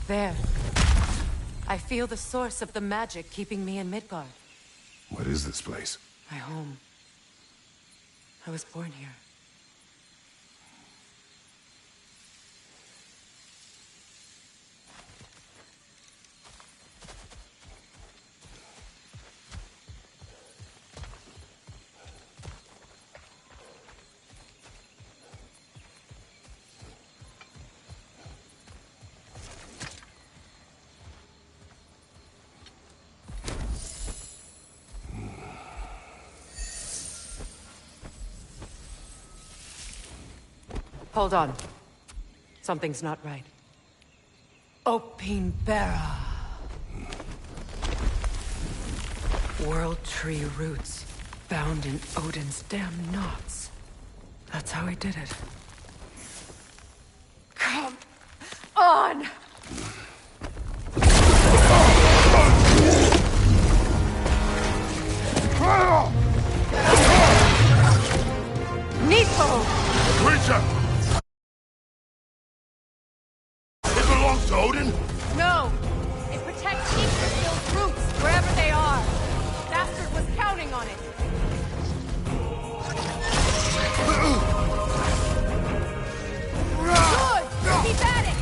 There. I feel the source of the magic keeping me in Midgard. What is this place? My home. I was born here. Hold on. Something's not right. Opin Barra. World tree roots bound in Odin's damn knots. That's how he did it. Come on! Nidhogg! Creature! To Odin? No! It protects Yggdrasil's roots, wherever they are. Bastard was counting on it. Good! Keep at it!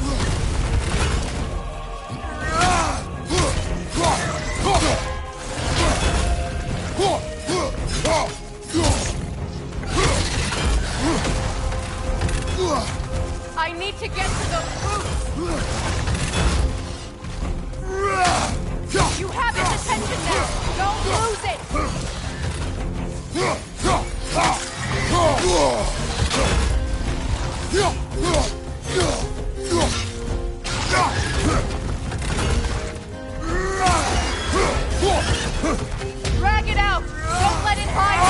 I need to get to those roots! You have its attention now! Don't lose it! Drag it out! Don't let it hide!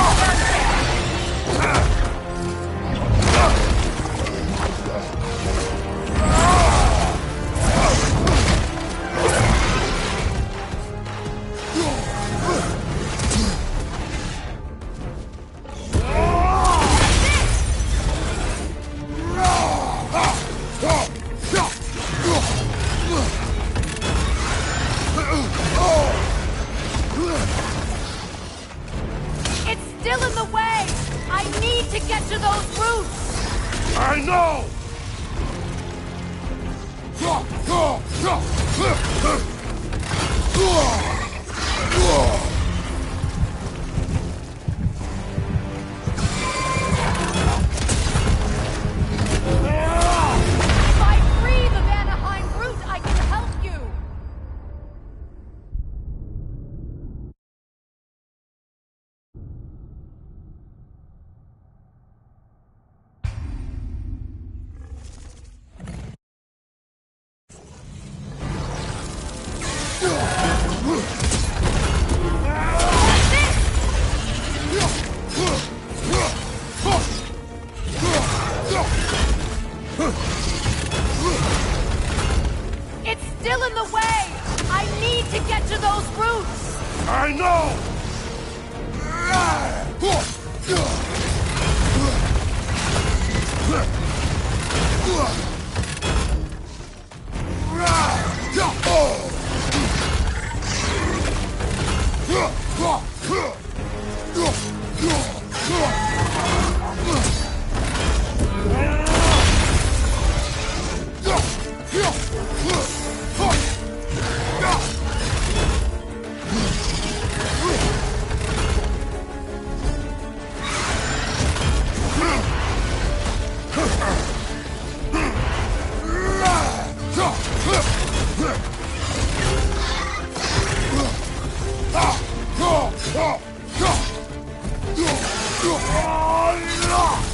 It's still in the way! I need to get to those roots! I know!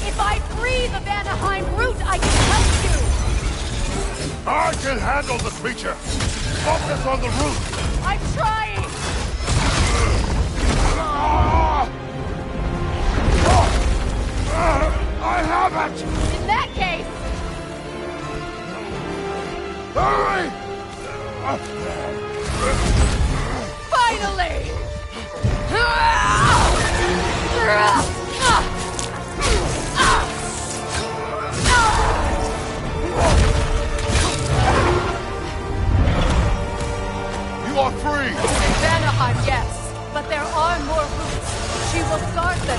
If I free the VANAHEIM root, I can help you! I can handle the creature! Focus on the root! I'm trying! I have it! In that case... Hurry! Finally!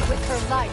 with her life.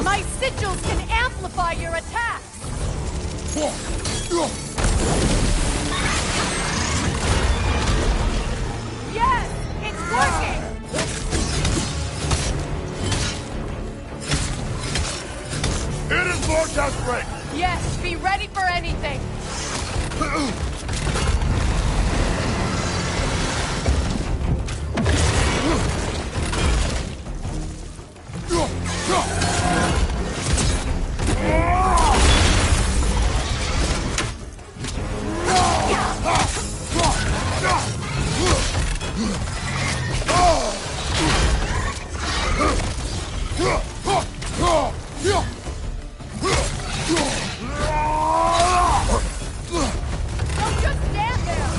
My sigils can amplify your attacks! Yes! It's working! It is Vortex break! Yes, be ready for anything! Don't just stand there!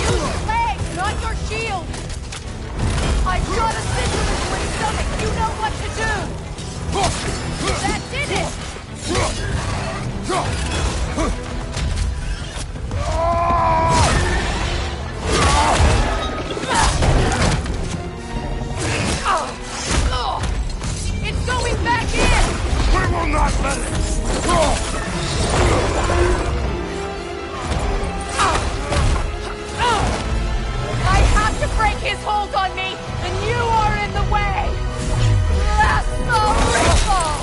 Use legs, not your shield! I have to break his hold on me, and you are in the way! That's the ritual!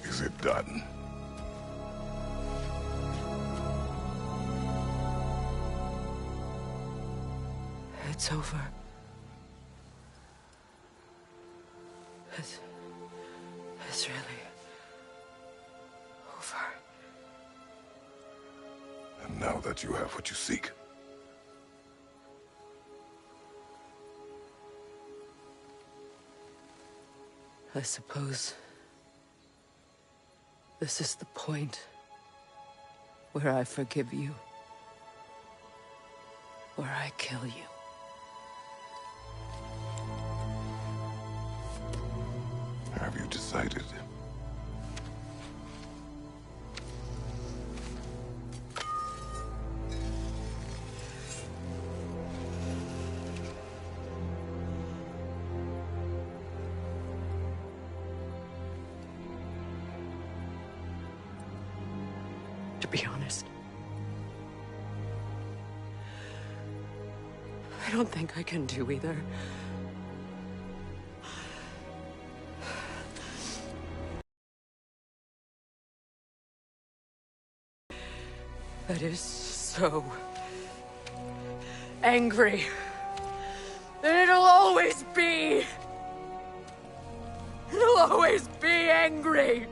Is it done? It's over. It's really over. And now that you have what you seek, I suppose this is the point where I forgive you, where I kill you. have you decided? To be honest, I don't think I can do either. That is so angry that it'll always be angry.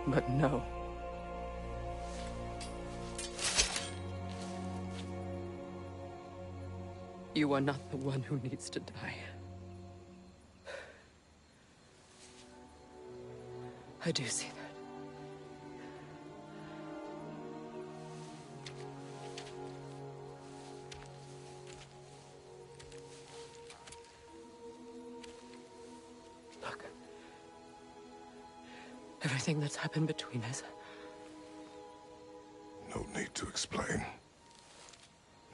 But no. You are not the one who needs to die. I do see that. Look. Everything that's happened between us. No need to explain.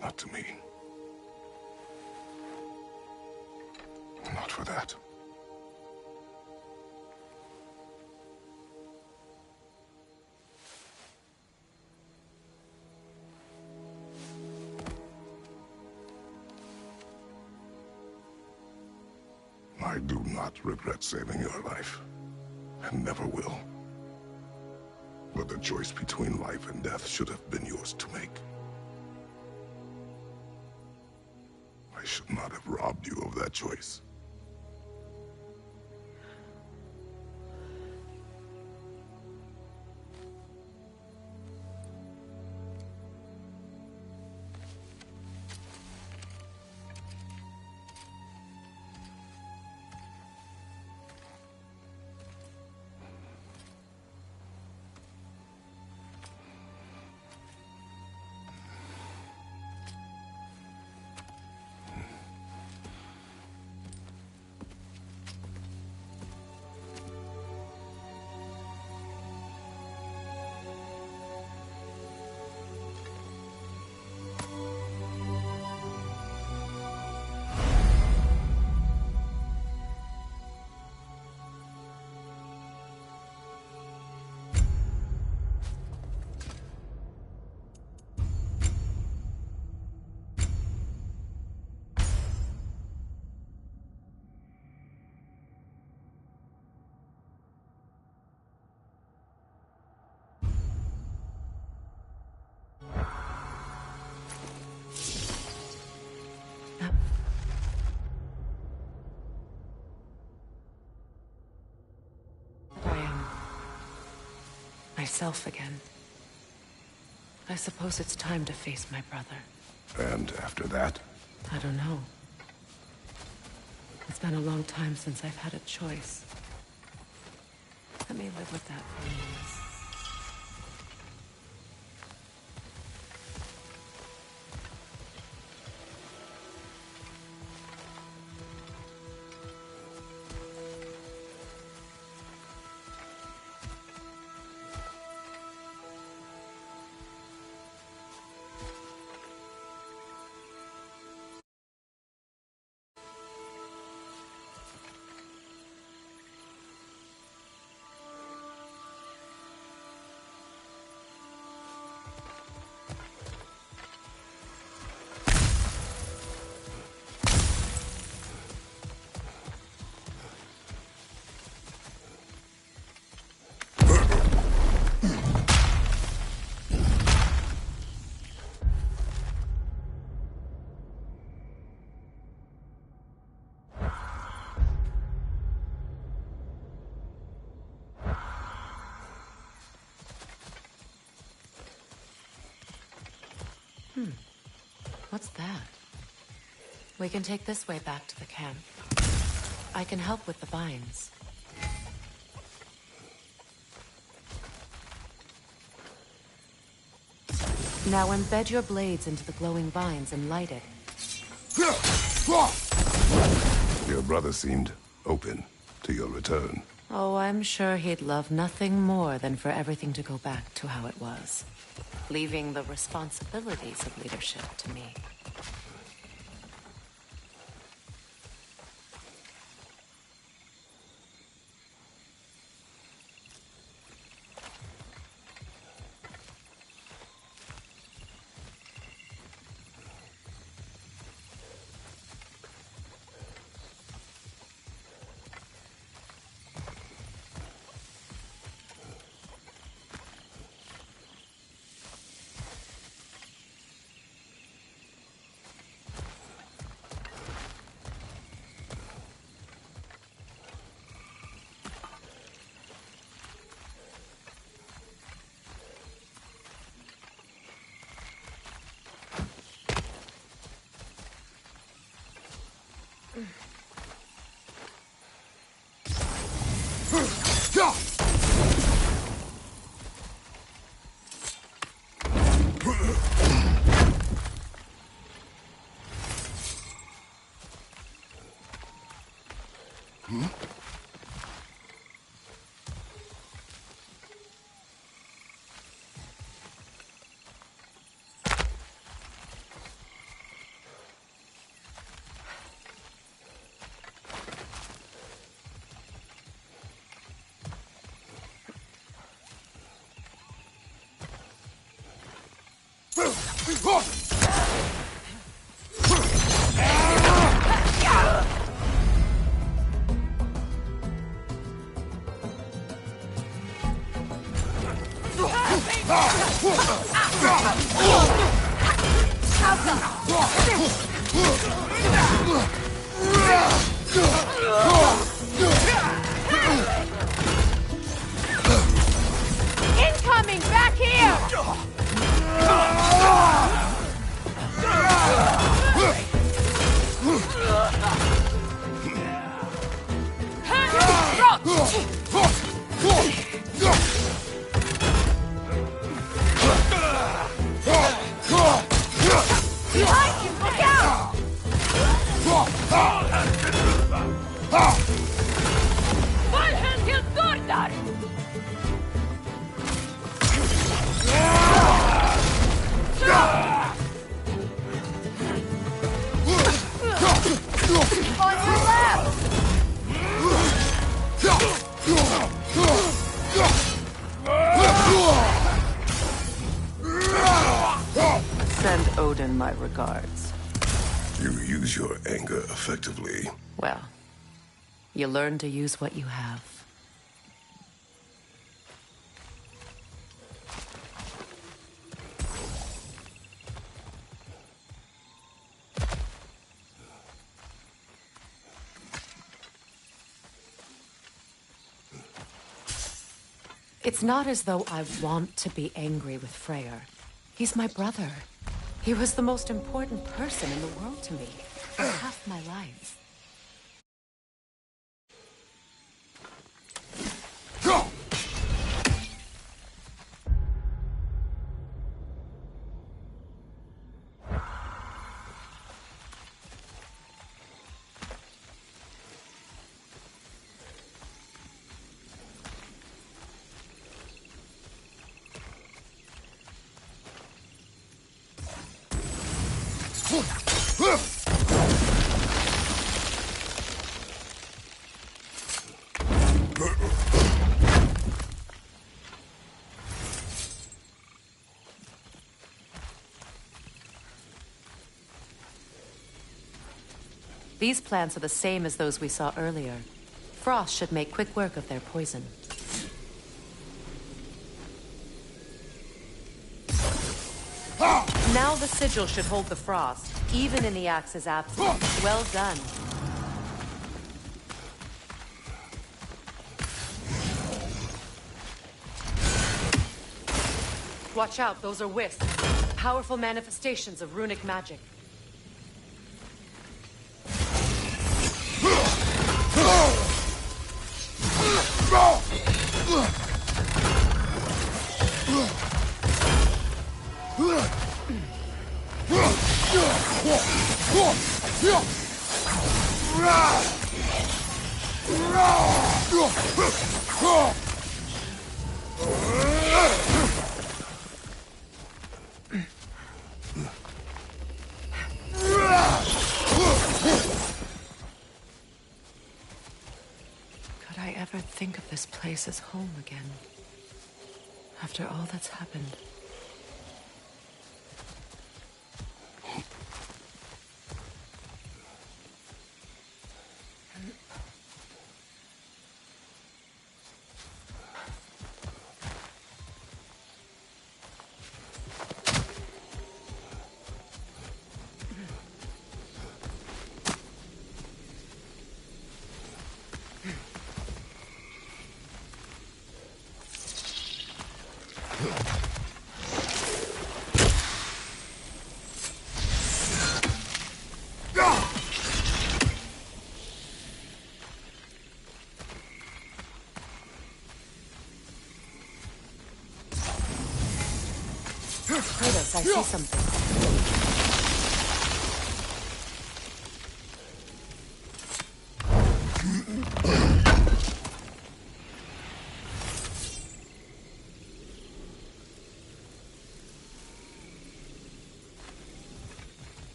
Not to me. Not for that. I do not regret saving your life, and never will. But the choice between life and death should have been yours to make. I should not have robbed you of that choice. myself again. I suppose it's time to face my brother. And after that? I don't know. It's been a long time since I've had a choice. Let me live with that for a moment. What's that? We can take this way back to the camp. I can help with the vines. Now embed your blades into the glowing vines and light it. Your brother seemed open to your return. Oh, I'm sure he'd love nothing more than for everything to go back to how it was. Leaving the responsibilities of leadership to me. Incoming! Back here! Behind you! Look out! Valhen til Gordar! On your left! Send Odin my regards. You use your anger effectively. Well, you learn to use what you have. It's not as though I want to be angry with Freyr. He's my brother. He was the most important person in the world to me for half my life. These plants are the same as those we saw earlier. Frost should make quick work of their poison. Now the sigil should hold the frost, even in the axe's absence. Well done. Watch out, those are wisps. Powerful manifestations of runic magic. Could I ever think of this place as home again? After all that's happened. Kratos, I see something.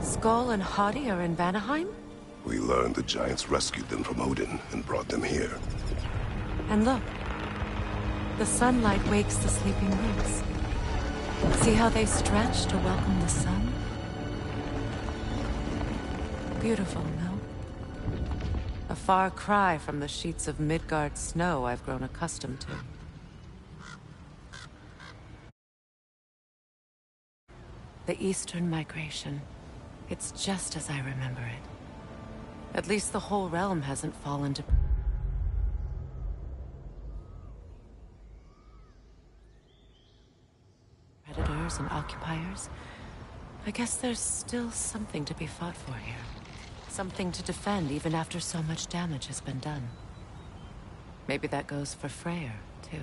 Skull and Hati are in Vanaheim? We learned the giants rescued them from Odin and brought them here. And look, the sunlight wakes the sleeping roots. See how they stretch to welcome the sun? Beautiful, no? A far cry from the sheets of Midgard snow I've grown accustomed to. The Eastern Migration. It's just as I remember it. At least the whole realm hasn't fallen to... predators and occupiers. I guess there's still something to be fought for here. Something to defend even after so much damage has been done. Maybe that goes for Freyr, too.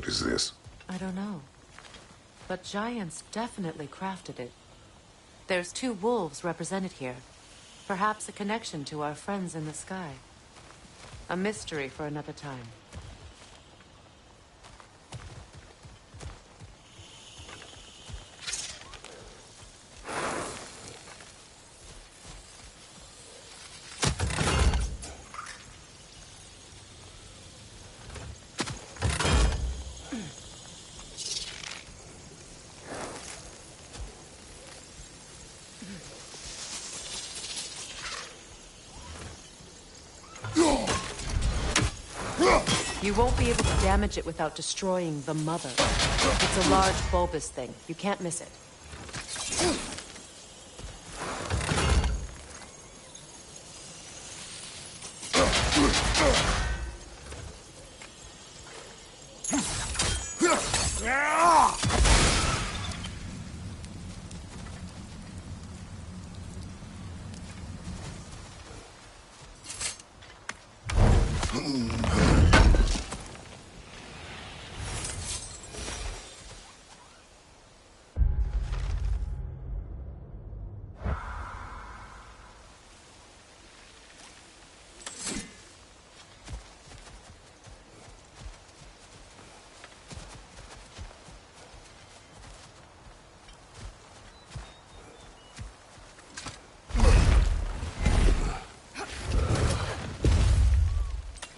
What is this? I don't know. But giants definitely crafted it. There's 2 wolves represented here. Perhaps a connection to our friends in the sky. A mystery for another time. You won't be able to damage it without destroying the mother. It's a large bulbous thing. You can't miss it.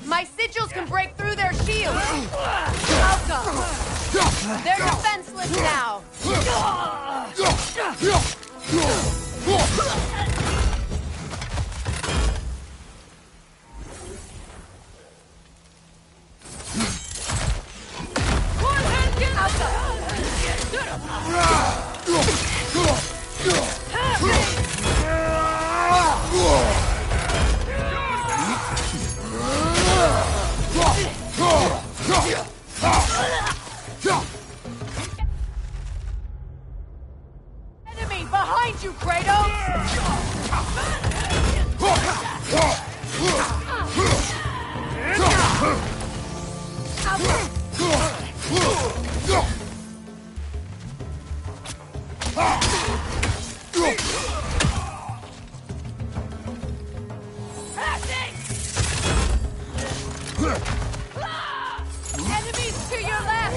My sigils can break through their shields! Welcome! They're defenseless now! Enemy behind you, Kratos! Enemies to your left!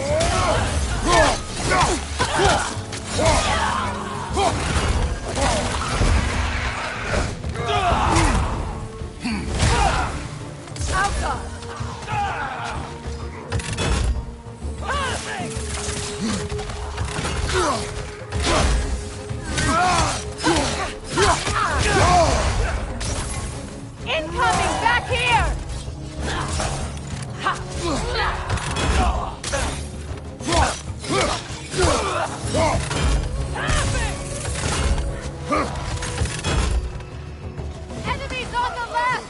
Incoming back here! Enemies on the left!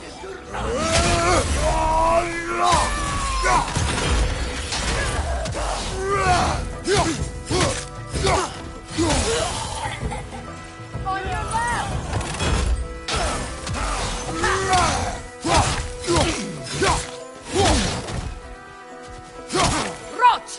On your left! Rot!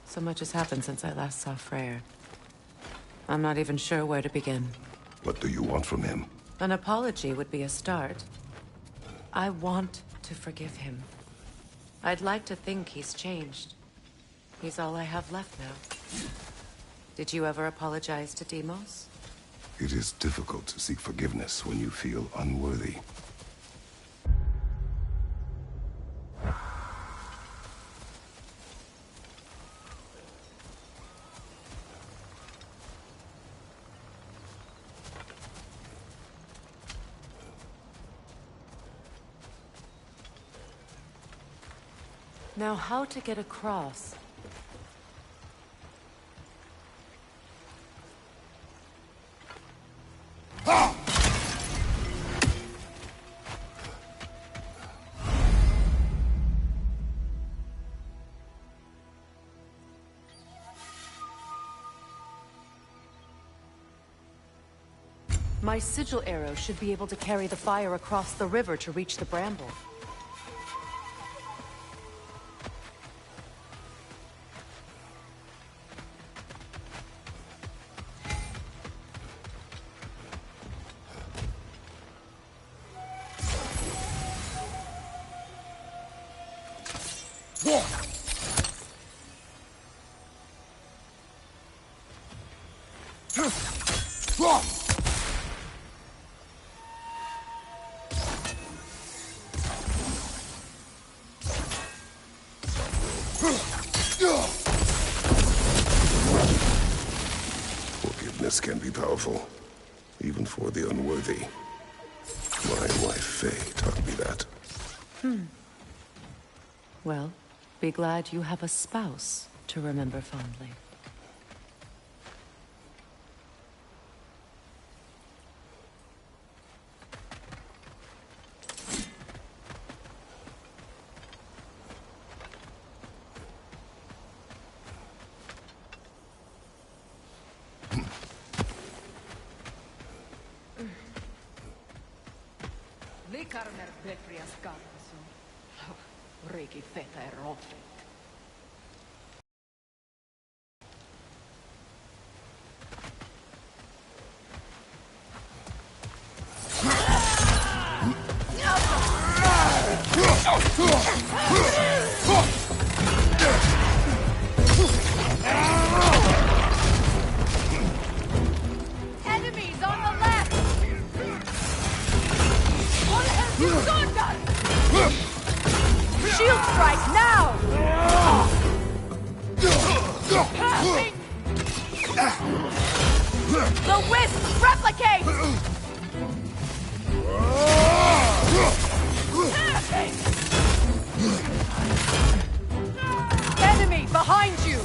So much has happened since I last saw Freyr. I'm not even sure where to begin. What do you want from him? An apology would be a start. I want to forgive him. I'd like to think he's changed. He's all I have left now. Did you ever apologize to Deimos? It is difficult to seek forgiveness when you feel unworthy. Now, how to get across? My sigil arrow should be able to carry the fire across the river to reach the bramble. Forgiveness can be powerful, even for the unworthy. My wife, Faye, taught me that. Well, be glad you have a spouse to remember fondly. Likarmer Betrias Karkason. Riki Feta e Rotfet. Enemies on the left! What have you done? Shield strike now! The wisp replicate! Enemy behind you!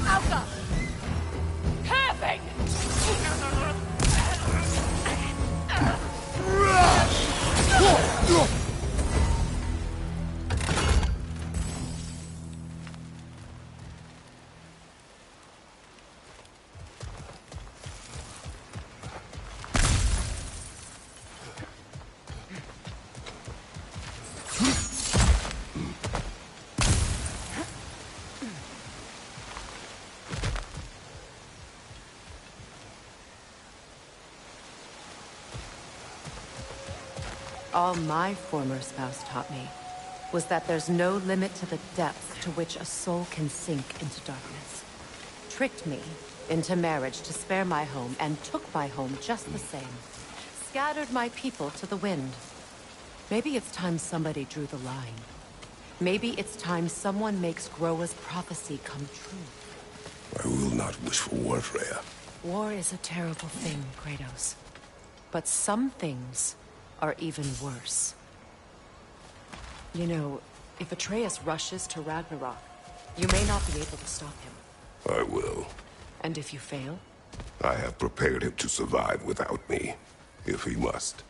Alka! Perfect! All my former spouse taught me was that there's no limit to the depth to which a soul can sink into darkness. Tricked me into marriage to spare my home and took my home just the same. Scattered my people to the wind. Maybe it's time somebody drew the line. Maybe it's time someone makes Groa's prophecy come true. I will not wish for war, Freya. War is a terrible thing, Kratos. But some things are even worse. You know, if Atreus rushes to Ragnarok, you may not be able to stop him. I will. And if you fail? I have prepared him to survive without me, if he must.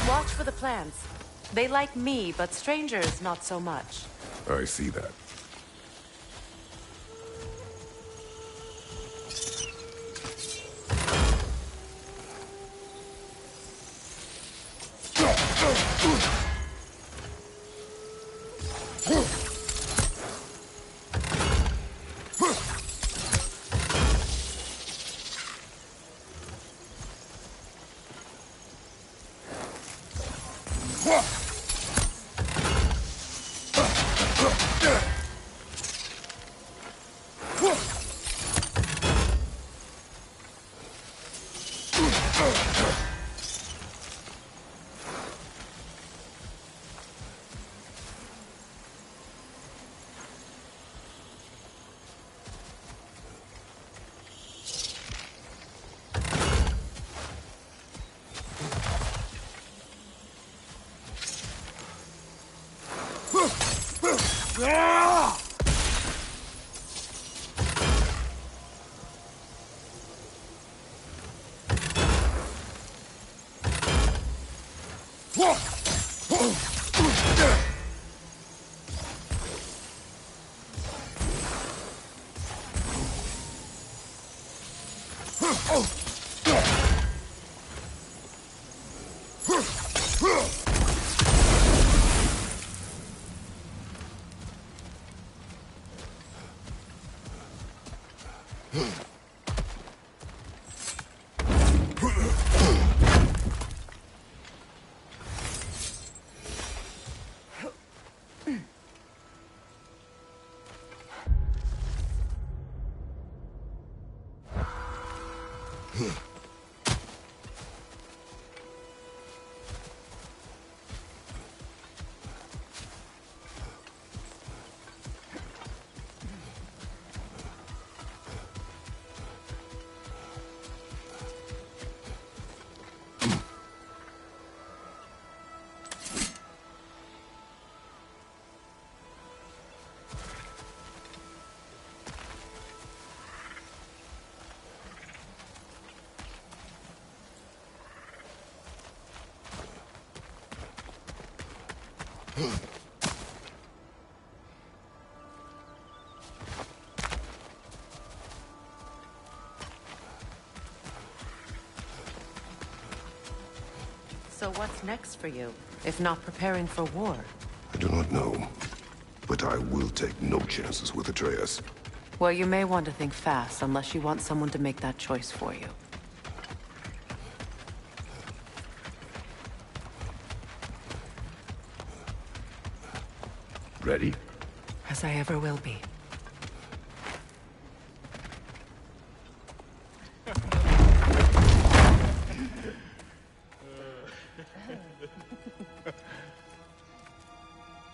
Watch for the plants. They like me, but strangers not so much. I see that. So what's next for you, if not preparing for war? I do not know, but I will take no chances with Atreus. Well, you may want to think fast, unless you want someone to make that choice for you. Ready? As I ever will be.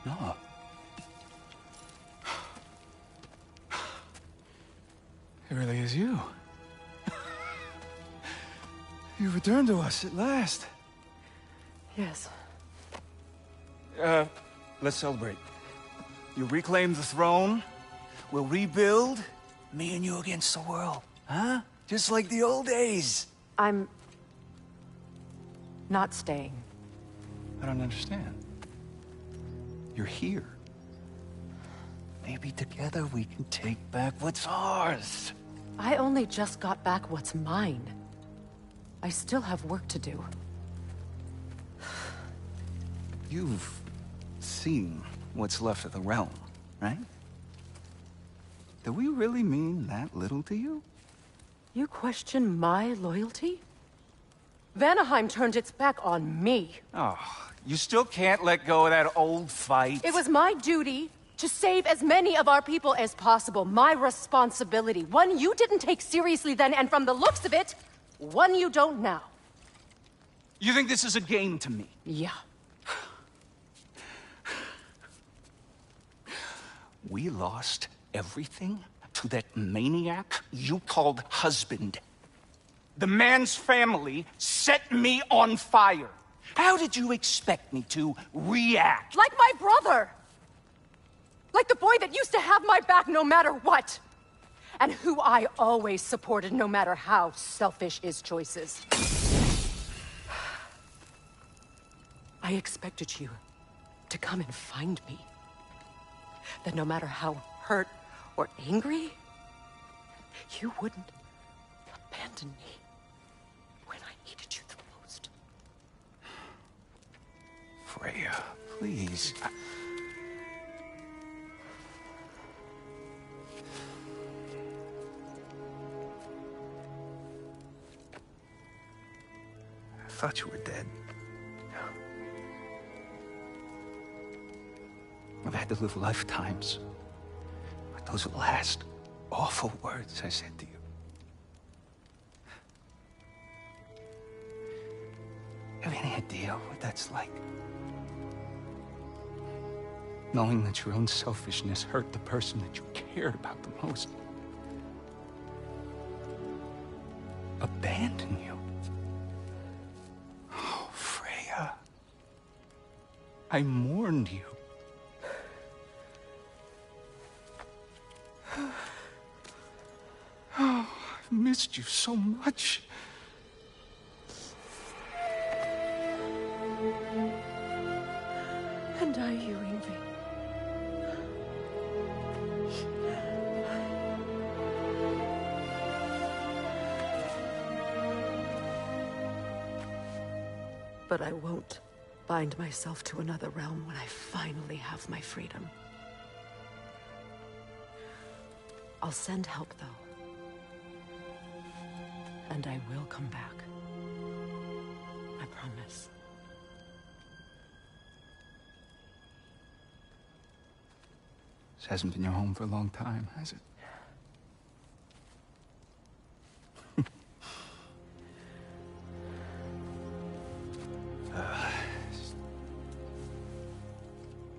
No. It really is you. You returned to us at last. Yes. Let's celebrate. You reclaim the throne. We'll rebuild. Me and you against the world. Huh? Just like the old days. I'm... not staying. I don't understand. You're here. Maybe together we can take back what's ours. I only just got back what's mine. I still have work to do. You've seen what's left of the realm, right? Do we really mean that little to you? You question my loyalty? Vanaheim turned its back on me. Oh, you still can't let go of that old fight? It was my duty to save as many of our people as possible. My responsibility. One you didn't take seriously then, and from the looks of it, one you don't now. You think this is a game to me? Yeah. We lost everything to that maniac you called husband. The man's family set me on fire. How did you expect me to react? Like my brother! Like the boy that used to have my back no matter what! And who I always supported no matter how selfish his choices. I expected you to come and find me. That no matter how hurt or angry, you wouldn't abandon me when I needed you the most. Freya, please. I thought you were dead. I've had to live lifetimes with those last awful words I said to you. You have any idea what that's like? Knowing that your own selfishness hurt the person that you cared about the most. Abandon you. Oh, Freya. I mourned you. missed you so much. And are you, Ingvi? But I won't bind myself to another realm when I finally have my freedom. I'll send help, though. And I will come back. I promise. This hasn't been your home for a long time, has it?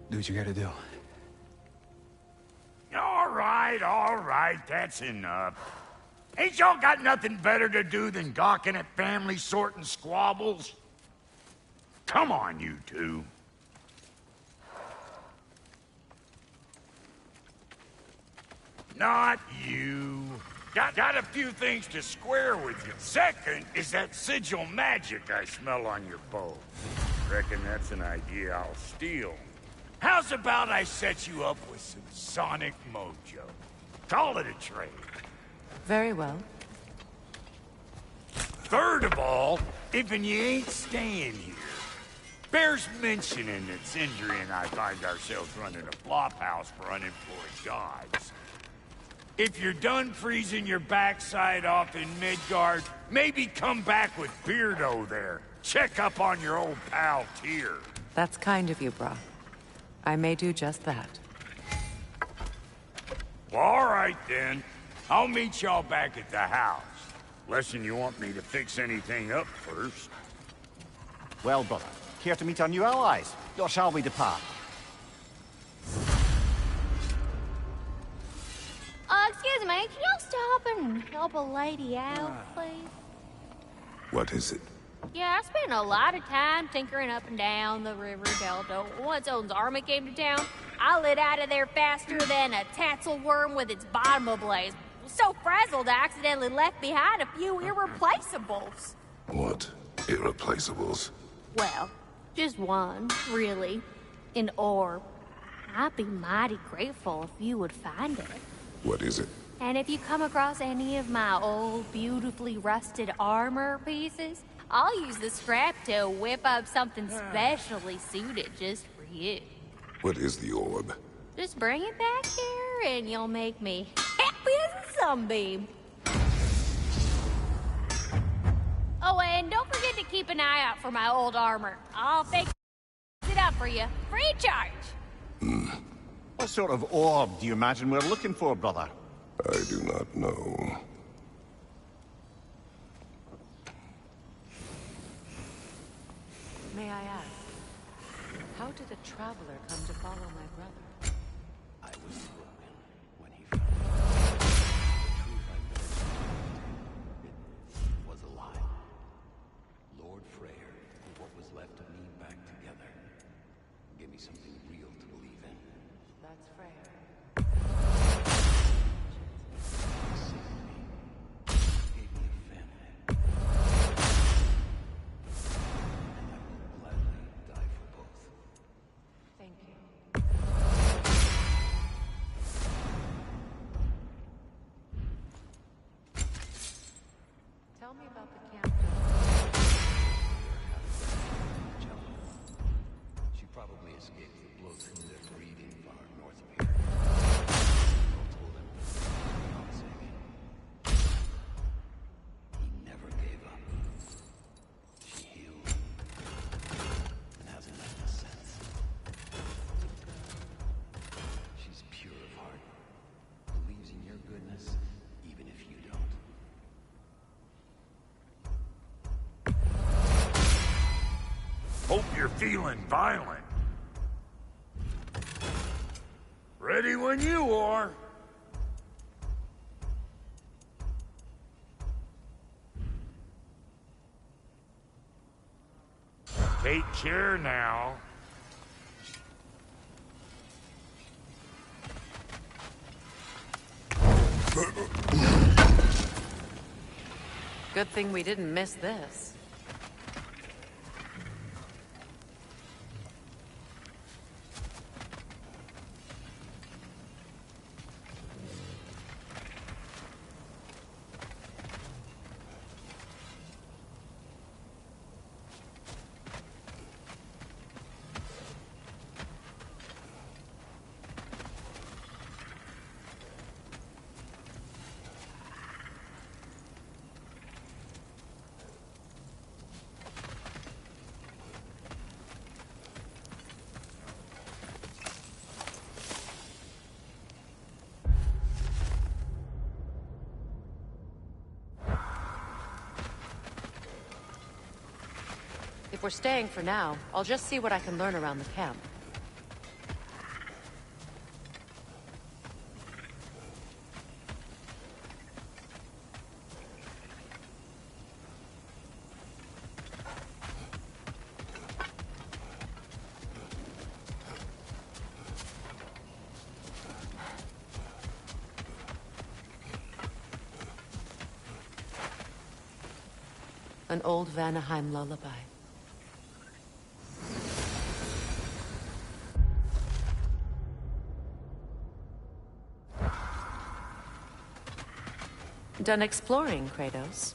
Do what you gotta do. All right, that's enough. Ain't y'all got nothing better to do than gawking at family sorting squabbles? Come on, you two. Not you. Got a few things to square with you. Second is that sigil magic I smell on your bow. Reckon that's an idea I'll steal. How's about I set you up with some sonic mojo? Call it a trade. Very well. Third of all, if you ain't staying here, bears mentioning that Sindri and I find ourselves running a flop house for unemployed gods. If you're done freezing your backside off in Midgard, maybe come back with Beardo there. Check up on your old pal Tyr. That's kind of you, brah. I may do just that. Well, all right, then. I'll meet y'all back at the house. Less'n you want me to fix anything up first. Well, brother, care to meet our new allies? Or shall we depart? Excuse me, can you stop and help a lady out, please? What is it? Yeah, I spent a lot of time tinkering up and down the river delta. Once Odin's army came to town, I lit out of there faster than a tassel worm with its bottom ablaze. So frazzled, I accidentally left behind a few irreplaceables. What? Irreplaceables? Well, just one, really. An orb. I'd be mighty grateful if you would find it. What is it? And if you come across any of my old, beautifully rusted armor pieces, I'll use the scrap to whip up something specially suited just for you. What is the orb? Just bring it back here and you'll make me happy as a sunbeam. Oh, and don't forget to keep an eye out for my old armor. I'll fix it up for you, free of charge. What sort of orb do you imagine we're looking for, brother? I do not know. May I ask, how did a traveler come to follow my brother? I was broken when he found me. The truth I mentioned, it was a lie. Lord Freyr put what was left of me back together. Give me something real to believe in. That's Freyr. Saved me. Gave me a family. And I will gladly die for both. Thank you. Tell me about the camp. She probably escaped the blows from their breeding far north of here. I told him not saving. He never gave up. She healed and hasn't left a sense. She's pure of heart, believes in your goodness, even if you don't. Hope you're feeling violent. Ready when you are. Take care now. Good thing we didn't miss this. If we're staying for now, I'll just see what I can learn around the camp. An old VANAHEIM lullaby. Done exploring, Kratos?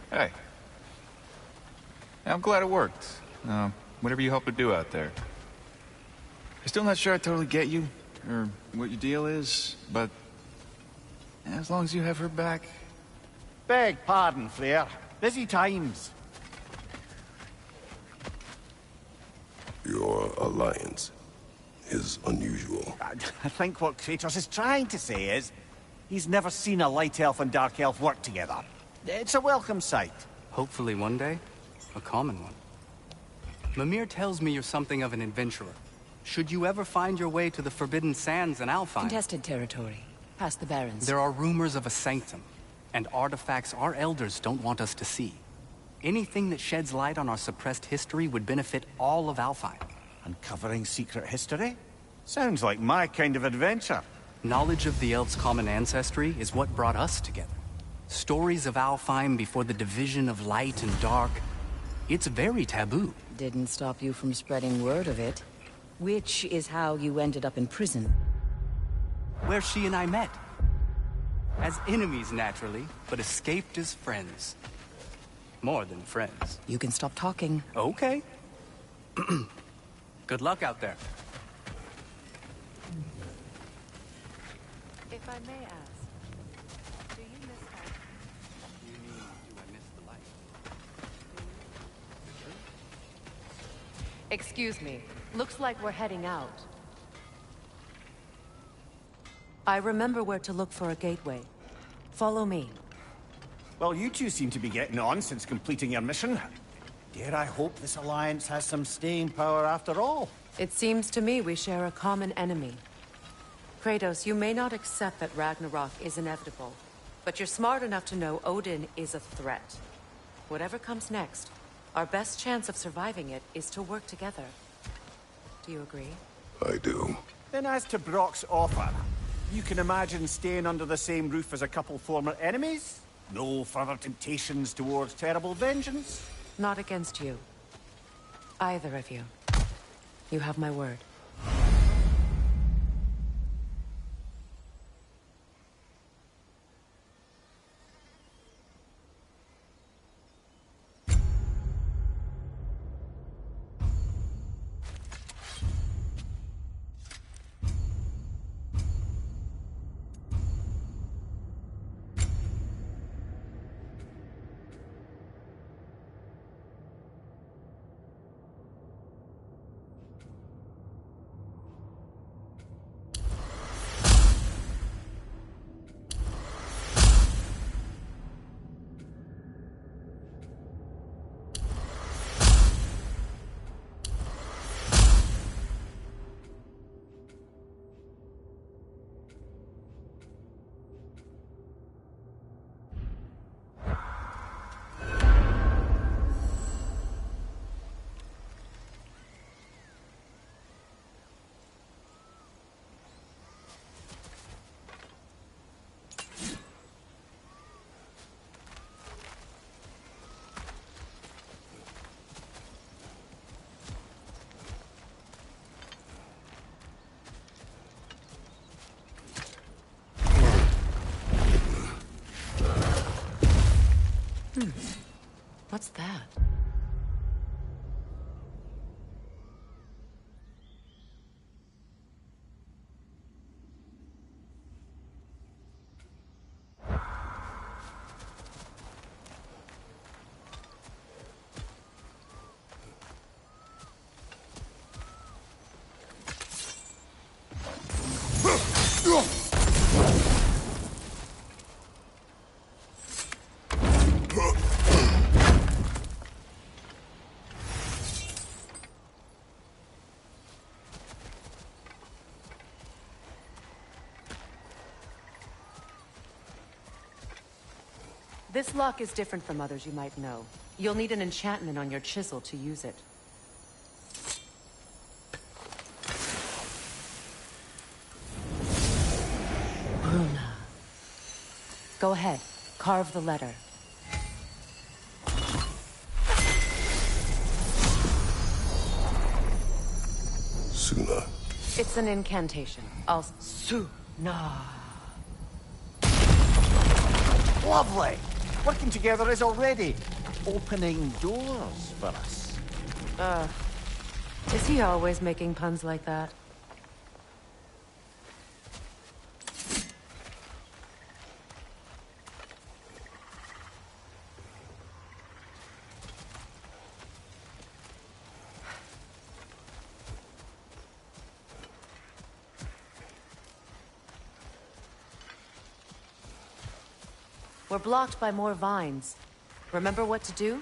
Hey. I'm glad it worked. Whatever you hope to do out there. I'm still not sure I totally get you, or what your deal is, but as long as you have her back. Beg pardon, Freyr. Busy times. Your alliance is unusual. I think what Kratos is trying to say is, he's never seen a light elf and dark elf work together. It's a welcome sight. Hopefully one day, a common one. Mimir tells me you're something of an adventurer. Should you ever find your way to the Forbidden Sands in Alfheim... Contested territory, past the Barrens. There are rumors of a sanctum, and artifacts our elders don't want us to see. Anything that sheds light on our suppressed history would benefit all of Alfheim. Uncovering secret history? Sounds like my kind of adventure. Knowledge of the elves' common ancestry is what brought us together. Stories of Alfheim before the division of light and dark. It's very taboo. Didn't stop you from spreading word of it. Which is how you ended up in prison. Where she and I met. As enemies, naturally, but escaped as friends. More than friends. You can stop talking. Okay. Good luck out there. If I may ask, do you miss her? You mean, do I miss the light? Excuse me. Looks like we're heading out. I remember where to look for a gateway. Follow me. Well, you two seem to be getting on since completing your mission. Dare I hope this alliance has some staying power after all? It seems to me we share a common enemy. Kratos, you may not accept that Ragnarok is inevitable, but you're smart enough to know Odin is a threat. Whatever comes next, our best chance of surviving it is to work together. Do you agree? I do. Then as to Brock's offer, you can imagine staying under the same roof as a couple former enemies? No further temptations towards terrible vengeance? Not against you. Either of you. You have my word. What's that? This lock is different from others you might know. You'll need an enchantment on your chisel to use it. Bruna. Go ahead. Carve the letter. Suna. It's an incantation. Suna. Lovely! Working together is already opening doors for us. Is he always making puns like that? We're blocked by more vines. Remember what to do?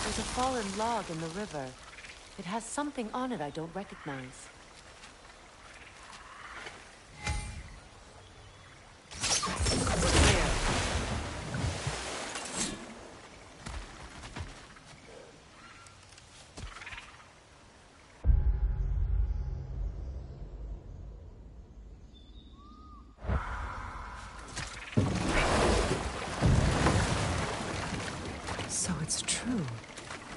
There's a fallen log in the river. It has something on it I don't recognize. So it's true.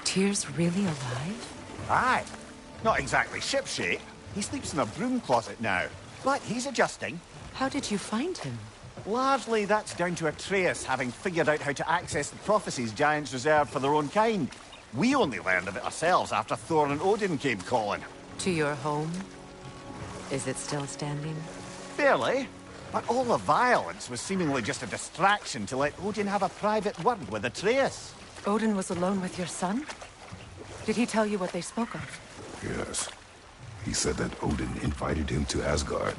Tyr's really alive? Aye. Not exactly shipshape. He sleeps in a broom closet now. But he's adjusting. How did you find him? Largely, that's down to Atreus having figured out how to access the prophecies giants reserved for their own kind. We only learned of it ourselves after Thor and Odin came calling. To your home? Is it still standing? Fairly. But all the violence was seemingly just a distraction to let Odin have a private word with Atreus. Odin was alone with your son? Did he tell you what they spoke of? Yes. He said that Odin invited him to Asgard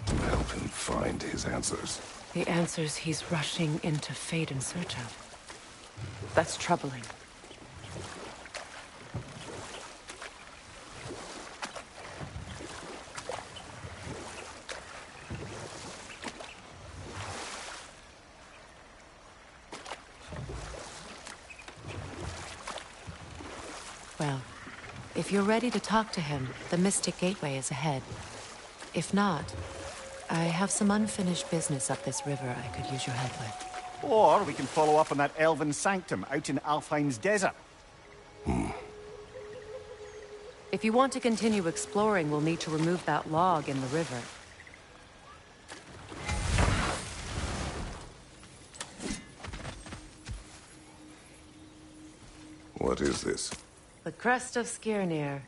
to help him find his answers. The answers he's rushing into fate in search of. That's troubling. Well, if you're ready to talk to him, the Mystic Gateway is ahead. If not, I have some unfinished business up this river I could use your help with. Or we can follow up on that elven sanctum out in Alfheim's desert. If you want to continue exploring, we'll need to remove that log in the river. What is this? The crest of Skirnir.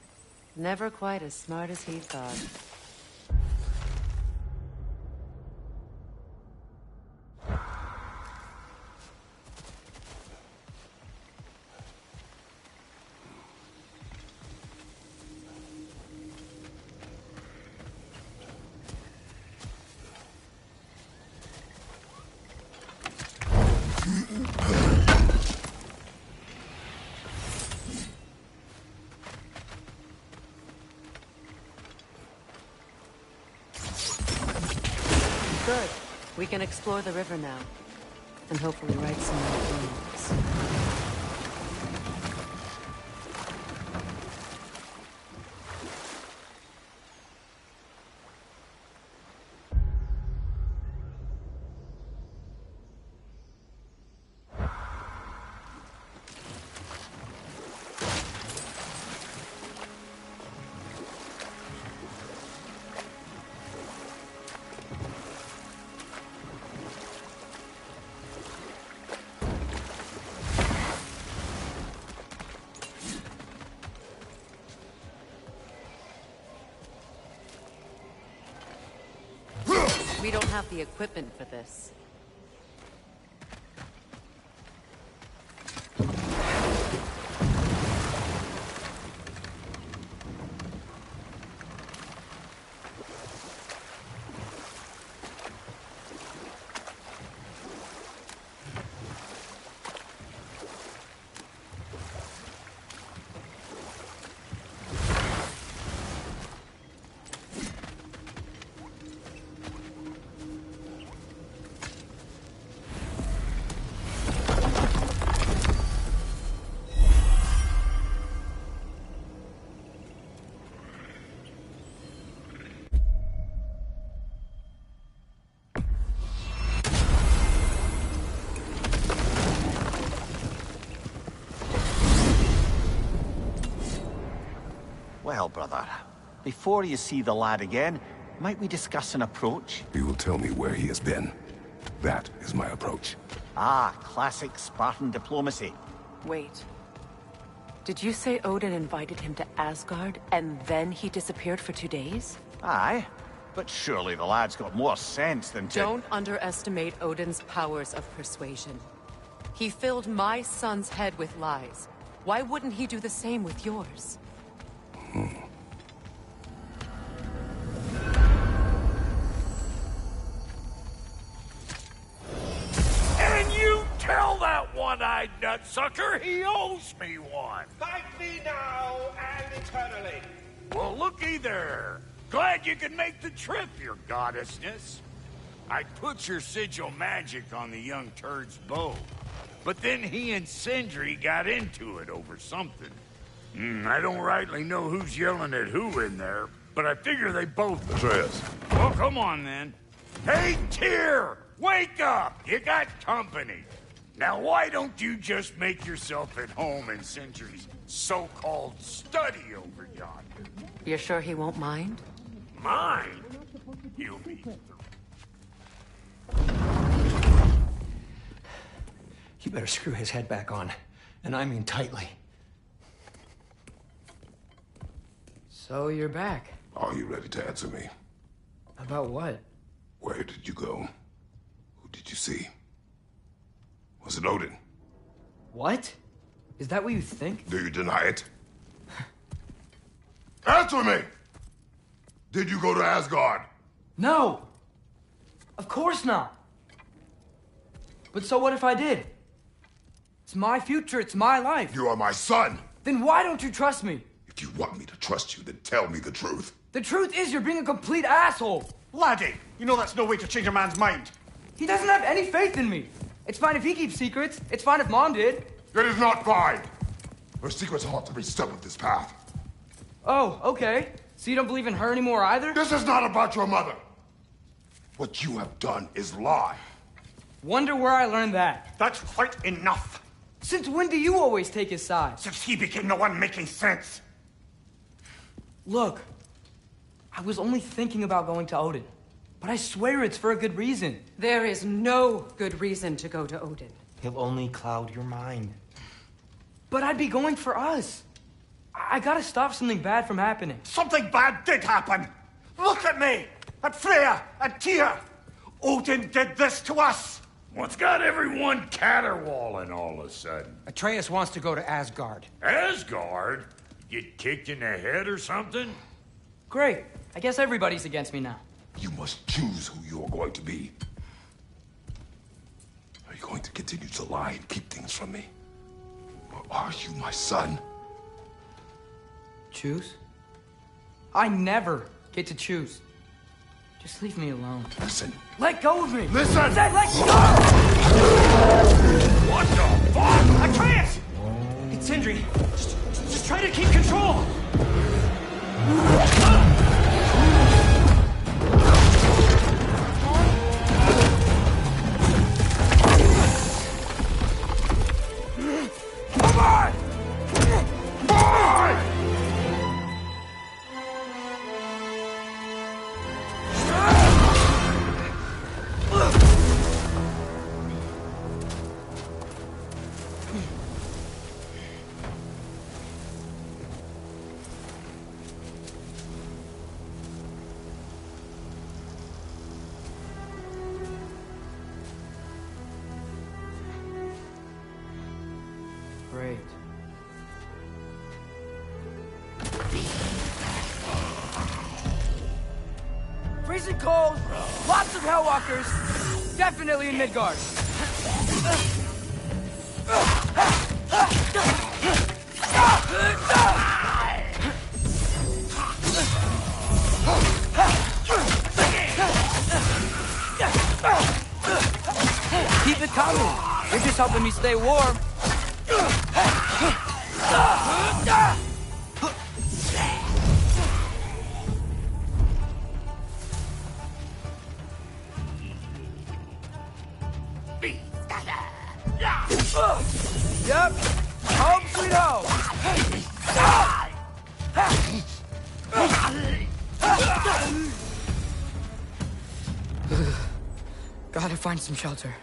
Never quite as smart as he thought. Good. We can explore the river now. And hopefully write some more poems. We don't have the equipment for this. Well, brother, before you see the lad again, might we discuss an approach? He will tell me where he has been. That is my approach. Ah, classic Spartan diplomacy. Wait. Did you say Odin invited him to Asgard, and then he disappeared for 2 days? Aye, but surely the lad's got more sense than to— Don't underestimate Odin's powers of persuasion. He filled my son's head with lies. Why wouldn't he do the same with yours? And you tell that one-eyed nutsucker he owes me one. Thank thee now and eternally. Well, looky there. Glad you can make the trip, your goddessness. I put your sigil magic on the young turd's bow, but then he and Sindri got into it over something. I don't rightly know who's yelling at who in there, but I figure they both— Atreus. Well, come on then. Hey, Tyr! Wake up! You got company. Now, why don't you just make yourself at home in Sindri's so-called study over yonder? You're sure he won't mind? Mind? He'll be through. You better screw his head back on, and I mean tightly. So you're back. Are you ready to answer me? About what? Where did you go? Who did you see? Was it Odin? What? Is that what you think? Do you deny it? Answer me! Did you go to Asgard? No! Of course not! But so what if I did? It's my future, it's my life. You are my son! Then why don't you trust me? If you want me to trust you, then tell me the truth. The truth is you're being a complete asshole! Laddie, you know that's no way to change a man's mind. He doesn't have any faith in me. It's fine if he keeps secrets. It's fine if Mom did. It is not fine! Her secrets haunt every step of this path. Oh, okay. So you don't believe in her anymore either? This is not about your mother! What you have done is lie. Wonder where I learned that. That's quite enough. Since when do you always take his side? Since he became the one making sense. Look, I was only thinking about going to Odin, but I swear it's for a good reason. There is no good reason to go to Odin. He'll only cloud your mind. But I'd be going for us. I gotta stop something bad from happening. Something bad did happen. Look at me, at Freya, and Tyr. Odin did this to us. What's got everyone caterwauling all of a sudden? Atreus wants to go to Asgard. Asgard? Get kicked in the head or something? Great. I guess everybody's against me now. You must choose who you are going to be. Are you going to continue to lie and keep things from me? Or are you my son? Choose? I never get to choose. Just leave me alone. Listen. Let go of me! Listen! I said let go! Great. Freezing cold, lots of Hellwalkers, definitely in Midgard. Keep it coming. You're just helping me stay warm. Yep. Home sweet home. Gotta find some shelter.